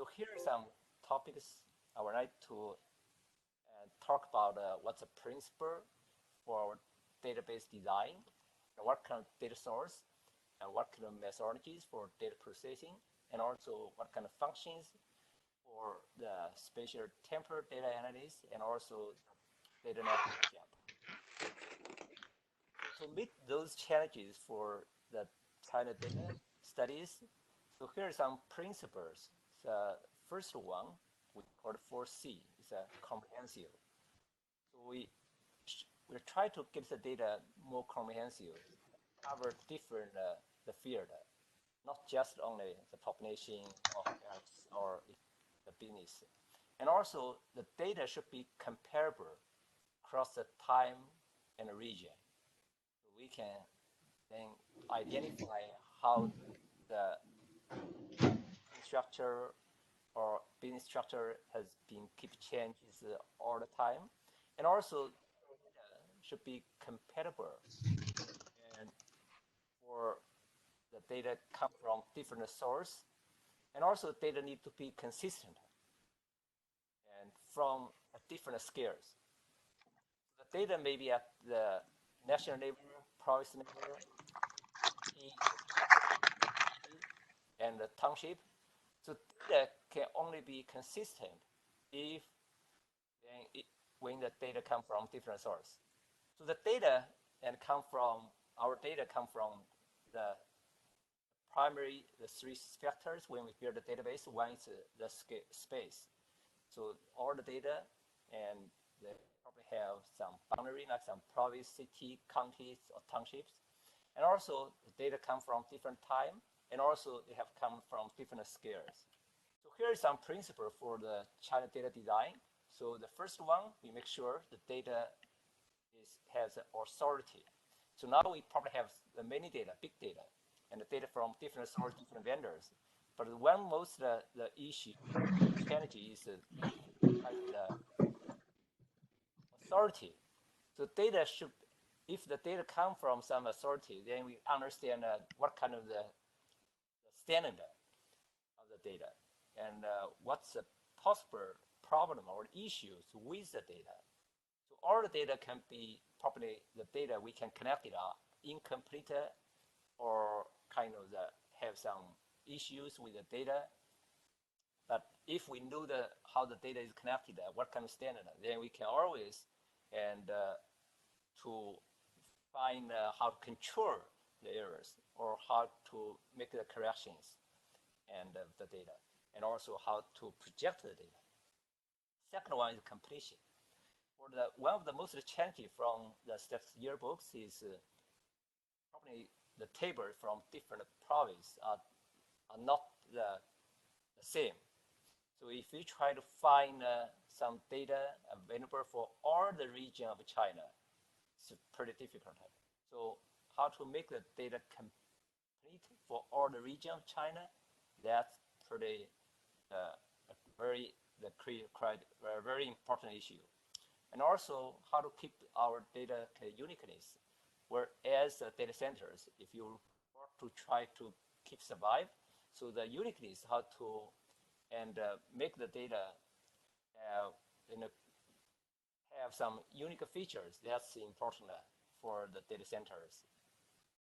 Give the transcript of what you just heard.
So here are some topics I would like to talk about what's a principle for database design, and what kind of data source, and what kind of methodologies for data processing, and also what kind of functions for the spatial temporal data analysis, and also data network job. So to meet those challenges for the China data studies, so here are some principles. The first one, we call it 4C, is a comprehensive. So we try to get the data more comprehensive, cover different the field, not just only the population or health or the business. And also the data should be comparable across the time and the region. So we can then identify how the structure or business structure has been keep changes all the time. And also should be compatible, and for the data come from different source, and also data need to be consistent and from different scales. The data may be at the national level, province level, and the township. So data can only be consistent if when the data come from different source. So the data and come from our data come from the primary the three factors when we build the database. One is the space. So all the data and they probably have some boundary, like some province, city, counties, or townships. And also the data come from different time, and also they have come from different scales. So here is some principle for the China data design. So the first one, we make sure the data has authority. So now we probably have the many data, big data, and the data from different sources, different vendors. But the one most the issue, challenge is the authority. So data should, if the data come from some authority, then we understand what kind of the standard of the data, and what's the possible problem or issues with the data. So all the data can be probably the data we can connect it are incomplete or kind of have some issues with the data. But if we know how the data is connected, what kind of standard, then we can always and to find how to control the errors or how to make the corrections and the data, and also how to project the data. Second one is completion. For one of the most challenging from the statistics yearbooks is probably the table from different provinces are not the same. So if you try to find some data available for all the region of China, it's pretty difficult. So how to make the data complete for all the region of China, that's pretty very important issue. And also how to keep our data uniqueness. Whereas data centers, if you work to try to keep survive, so the uniqueness, how to and make the data have some unique features. That's important for the data centers.